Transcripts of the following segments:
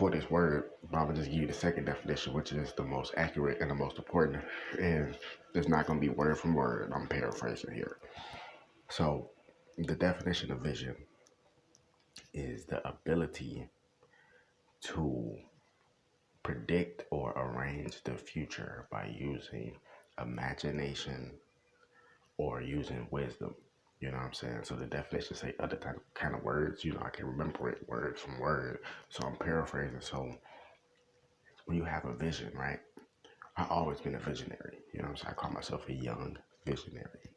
for this word, I'm gonna just give you the second definition, which is the most accurate and the most important. And it's not gonna be word from word. I'm paraphrasing here. So, the definition of vision is the ability to predict or arrange the future by using imagination or using wisdom. You know what I'm saying? So the definition say other kind of words. You know, I can remember it word from word. So I'm paraphrasing. So when you have a vision, right? I've always been a visionary. You know what I'm saying? I call myself a young visionary.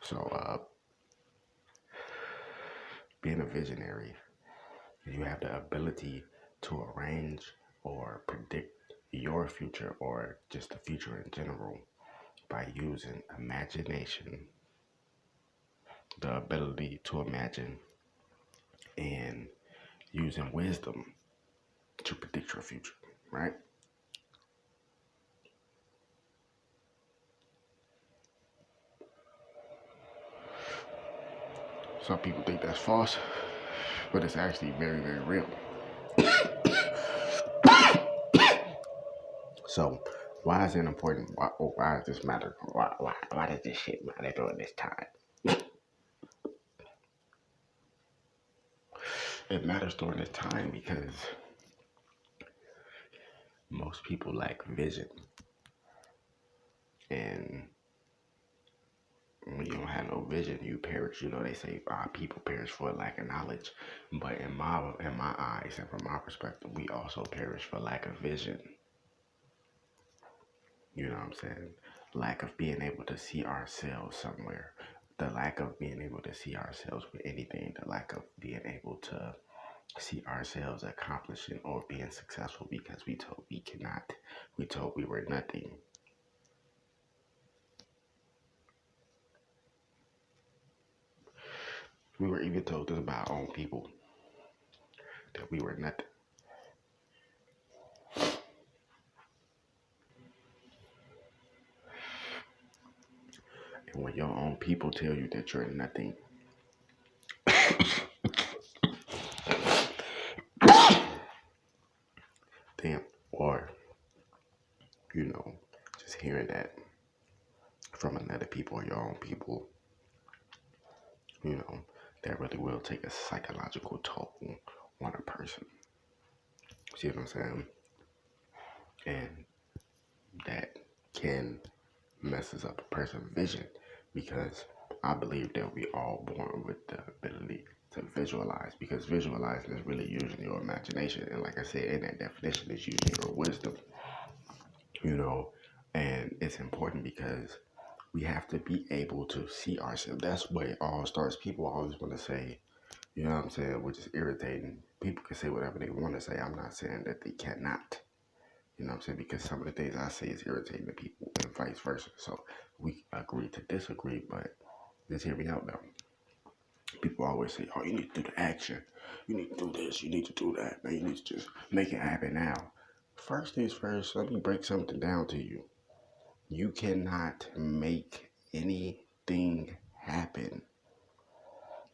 So being a visionary, you have the ability to arrange or predict your future or just the future in general by using imagination, the ability to imagine, and using wisdom to predict your future, right? Some people think that's false, but it's actually very, very real. So, why is it important? Why does this matter? Why does this shit matter during this time? It matters during this time because most people lack vision. And when you don't have no vision, you perish. You know, they say people perish for lack of knowledge. But in my eyes and from my perspective, we also perish for lack of vision. You know what I'm saying? Lack of being able to see ourselves somewhere. The lack of being able to see ourselves with anything. The lack of being able to see ourselves accomplishing or being successful because we told we cannot. We told we were nothing. We were even told this by our own people that we were nothing. And when your own people tell you that you're nothing, damn, or, you know, just hearing that from another people or your own people, you know, that really will take a psychological toll on a person. See what I'm saying? And that can messes up a person's vision because I believe that we all born with the ability to visualize because visualizing is really using your imagination. And like I said, in that definition is using your wisdom, you know, and it's important because we have to be able to see ourselves. That's where it all starts. People always want to say, you know what I'm saying, which is irritating. People can say whatever they want to say. I'm not saying that they cannot. You know what I'm saying? Because some of the things I say is irritating to people and vice versa. So we agree to disagree, but just hear me out though. People always say, oh, you need to do the action. You need to do this. You need to do that. Man, you need to just make it happen now. First things first, let me break something down to you. You cannot make anything happen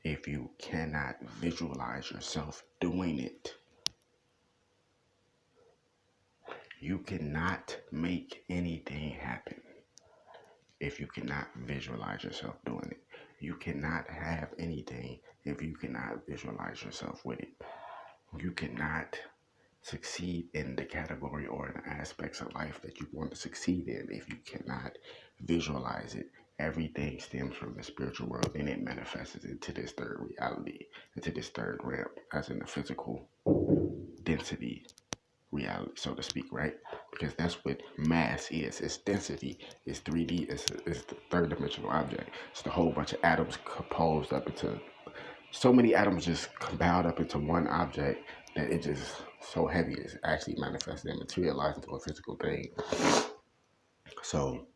if you cannot visualize yourself doing it. You cannot make anything happen if you cannot visualize yourself doing it. You cannot have anything if you cannot visualize yourself with it. You cannot succeed in the category or in the aspects of life that you want to succeed in if you cannot visualize it. Everything stems from the spiritual world and it manifests into this third reality, into this third realm, as in the physical density reality, so to speak, right? Because that's what mass is. It's density. It's 3D. It's the third dimensional object. It's a whole bunch of atoms composed up into so many atoms just compiled up into one object that it just so heavy it's actually manifested and materialized into a physical thing. So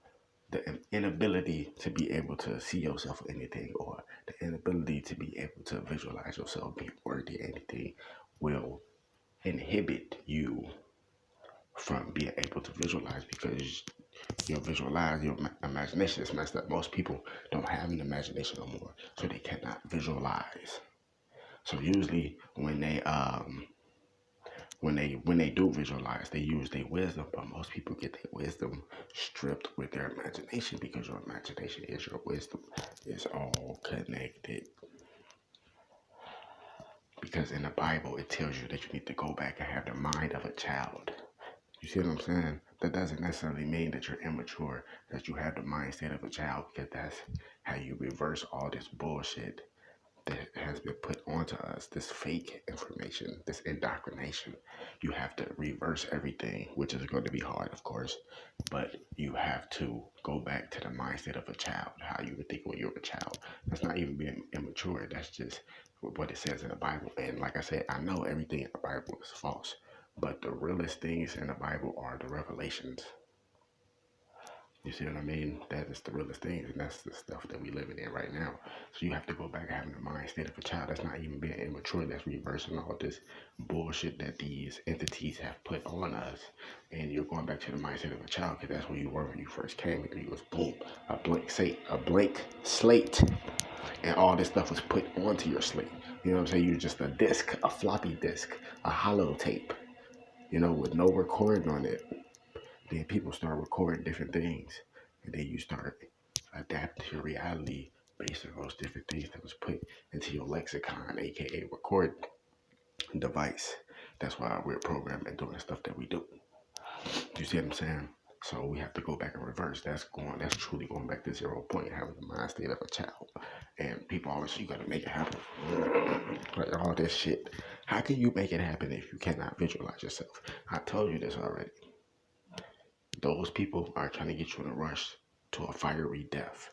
the inability to be able to see yourself in anything or the inability to be able to visualize yourself being worthy of anything will inhibit you from being able to visualize, because your imagination is messed up. Most people don't have an imagination no more, so they cannot visualize. So usually when they do visualize, they use their wisdom, but most people get their wisdom stripped with their imagination, because your imagination is your wisdom. It's all connected. Because in the Bible, it tells you that you need to go back and have the mind of a child. You see what I'm saying? That doesn't necessarily mean that you're immature, that you have the mindset of a child, because that's how you reverse all this bullshit that has been put onto us, this fake information, this indoctrination. You have to reverse everything, which is going to be hard, of course, but you have to go back to the mindset of a child, how you would think when you were a child. That's not even being immature. That's just what it says in the Bible. And like I said, I know everything in the Bible is false, but the realest things in the Bible are the revelations. You see what I mean? That is the realest thing, and that's the stuff that we living in right now. So you have to go back having the mindset of a child. That's not even being immature. That's reversing all this bullshit that these entities have put on us. And you're going back to the mindset of a child, because that's where you were when you first came here. You was boom, a blank slate, and all this stuff was put onto your slate. You know what I'm saying? You're just a disc, a floppy disk, a hollow tape, with no recording on it. Then people start recording different things, and then you start adapting to your reality based on those different things that was put into your lexicon, aka record device. That's why we're programmed and doing the stuff that we do. You see what I'm saying? So we have to go back and reverse. That's truly going back to 0 point, having the mind state of a child. And people always say, you gotta make it happen. Like all this shit. How can you make it happen if you cannot visualize yourself? I told you this already. Those people are trying to get you in a rush to a fiery death.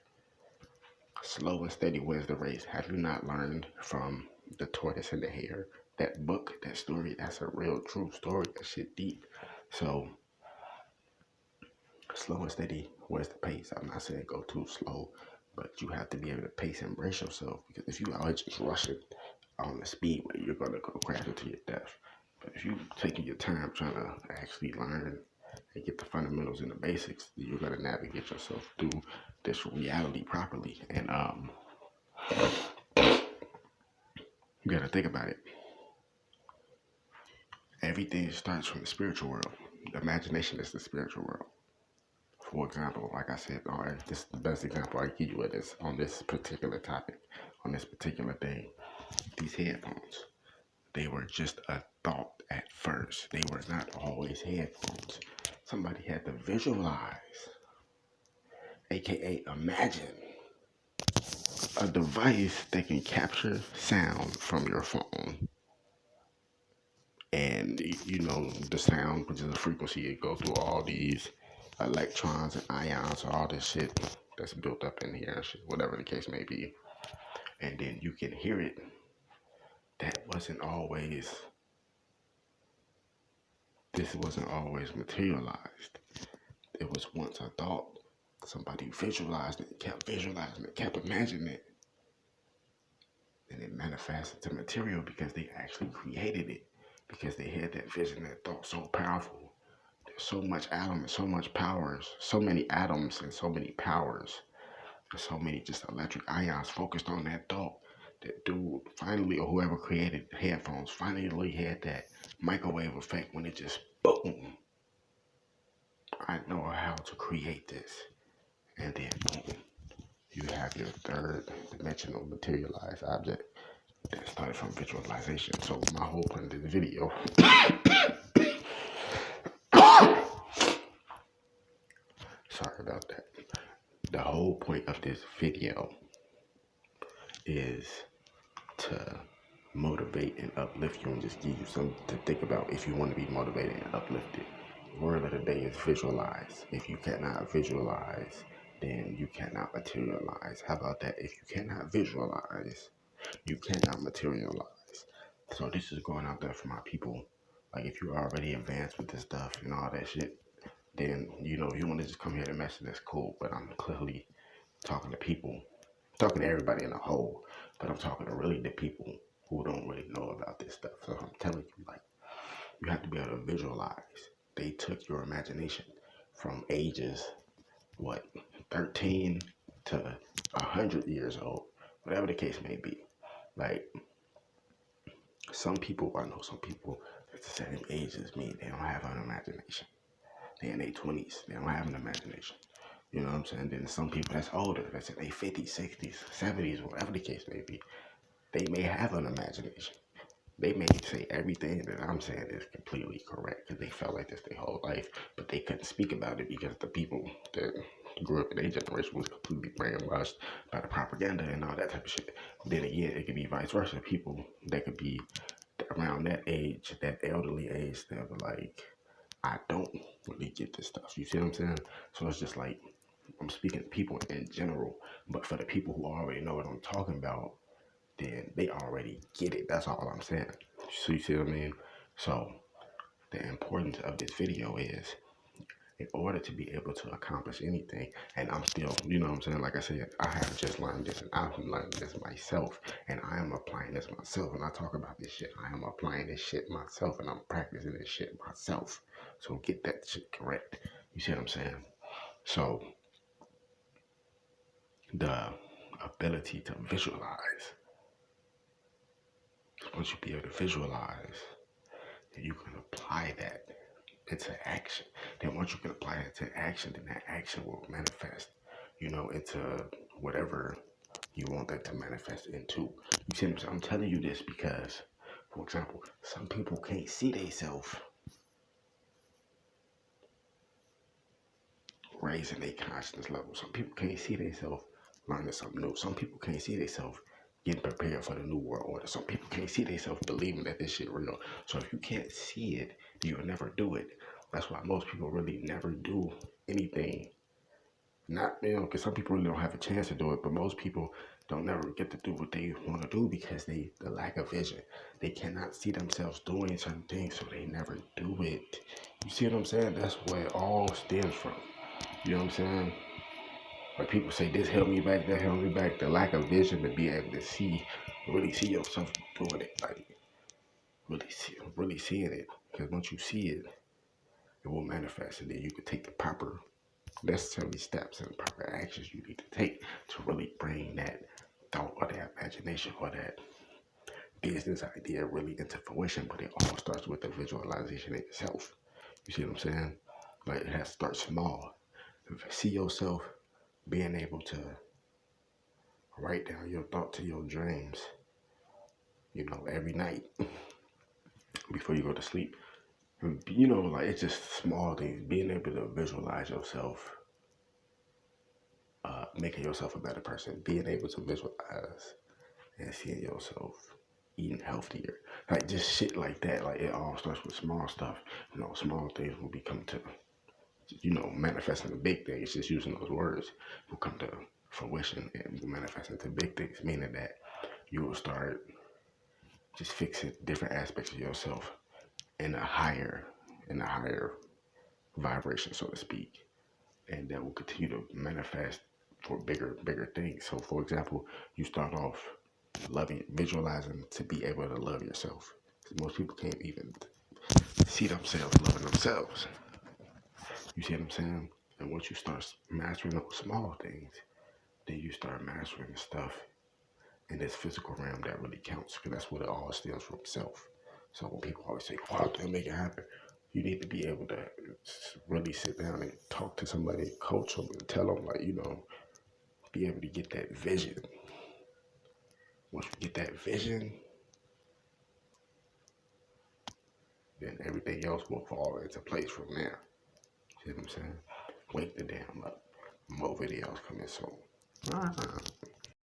Slow and steady wins the race. Have you not learned from The Tortoise and the Hare? That book, that story, that's a real true story. That shit deep. So slow and steady wins the pace. I'm not saying go too slow, but you have to be able to pace and brace yourself, because if you are just rushing on the speedway, you're gonna go crash into your death. But if you taking your time trying to actually learn and get the fundamentals and the basics, you're gonna navigate yourself through this reality properly. And you gotta think about it. Everything starts from the spiritual world. The imagination is the spiritual world. For example, like I said, all right, this is the best example I give you of this on this particular topic, on this particular thing. These headphones, they were just a thought at first. They were not always headphones. Somebody had to visualize, aka imagine, a device that can capture sound from your phone. And the sound, which is a frequency, it goes through all these electrons and ions, all this shit that's built up in here, whatever the case may be. And then you can hear it. This wasn't always materialized. It was once a thought. Somebody visualized it, kept visualizing it, kept imagining it. And it manifested to material because they actually created it. Because they had that vision, that thought so powerful. There's so much atom and so much powers, so many atoms and so many powers, and so many just electric ions focused on that thought. That dude finally, or whoever created headphones, finally had that microwave effect when it just boom. I know how to create this. And then boom, you have your third dimensional materialized object that started from visualization. So my whole point of this video sorry about that. The whole point of this video is to motivate and uplift you, and just give you something to think about if you want to be motivated and uplifted. The word of the day is visualize. If you cannot visualize, then you cannot materialize. How about that? If you cannot visualize, you cannot materialize. So this is going out there for my people. Like, if you're already advanced with this stuff and all that shit, then if you want to just come here to message, that's cool. But I'm clearly talking to people, talking to everybody in a whole, but I'm talking to really the people who don't really know about this stuff. So I'm telling you, like, you have to be able to visualize they took your imagination from ages, 13 to 100 years old, whatever the case may be. Like, I know some people that's the same age as me, they don't have an imagination. They're in their 20s, they don't have an imagination. You know what I'm saying? Then some people that's older, that's in their 50s, 60s, 70s, whatever the case may be, they may have an imagination. They may say everything that I'm saying is completely correct because they felt like this their whole life, but they couldn't speak about it because the people that grew up in their generation was completely brainwashed by the propaganda and all that type of shit. Then again, it could be vice versa. People that could be around that age, that elderly age, that were like, I don't really get this stuff. You see what I'm saying? So it's just like, I'm speaking to people in general, but for the people who already know what I'm talking about, then they already get it. That's all I'm saying. So you see what I mean? So the importance of this video is, in order to be able to accomplish anything, and I'm still, you know what I'm saying? Like I said, I have just learned this and I've learned this myself, and I am applying this myself. When I talk about this shit, I am applying this shit myself, and I'm practicing this shit myself. So get that shit correct. You see what I'm saying? So the ability to visualize, once you be able to visualize, then you can apply that into action. Then once you can apply it to action, then that action will manifest, into whatever you want that to manifest into. You see what I'm saying? I'm telling you this because, for example, some people can't see themselves raising their consciousness level. Some people can't see themselves learning something new. Some people can't see themselves getting prepared for the new world order. Some people can't see themselves believing that this shit real. So if you can't see it, you'll never do it. That's why most people really never do anything. Not, because some people really don't have a chance to do it, but most people don't never get to do what they want to do because the lack of vision. They cannot see themselves doing certain things, so they never do it. You see what I'm saying? That's where it all stems from. You know what I'm saying? Like people say, this held me back, that held me back. The lack of vision to be able to really see yourself doing it. Like, really seeing it. Because once you see it, it will manifest. And then you can take the proper necessary steps and proper actions you need to take to really bring that thought or that imagination or that business idea really into fruition. But it all starts with the visualization itself. You see what I'm saying? Like, it has to start small. See yourself being able to write down your thoughts and your dreams, every night before you go to sleep. Like, it's just small things. Being able to visualize yourself, making yourself a better person. Being able to visualize and seeing yourself eating healthier. Like, just shit like that. Like, it all starts with small stuff. Small things will become to, manifesting the big things. Just using those words will come to fruition and will manifest into big things, meaning that you will start just fixing different aspects of yourself in a higher vibration, so to speak, and that will continue to manifest for bigger things. So, for example, you start off visualizing to be able to love yourself. Most people can't even see themselves loving themselves. You see what I'm saying? And once you start mastering those small things, then you start mastering the stuff in this physical realm that really counts, because that's what it all stems from, self. So when people always say, "Wow, to make it happen," you need to be able to really sit down and talk to somebody, coach them, and tell them, be able to get that vision. Once you get that vision, then everything else will fall into place from there. See what I'm saying? Wake the damn up. More videos coming soon.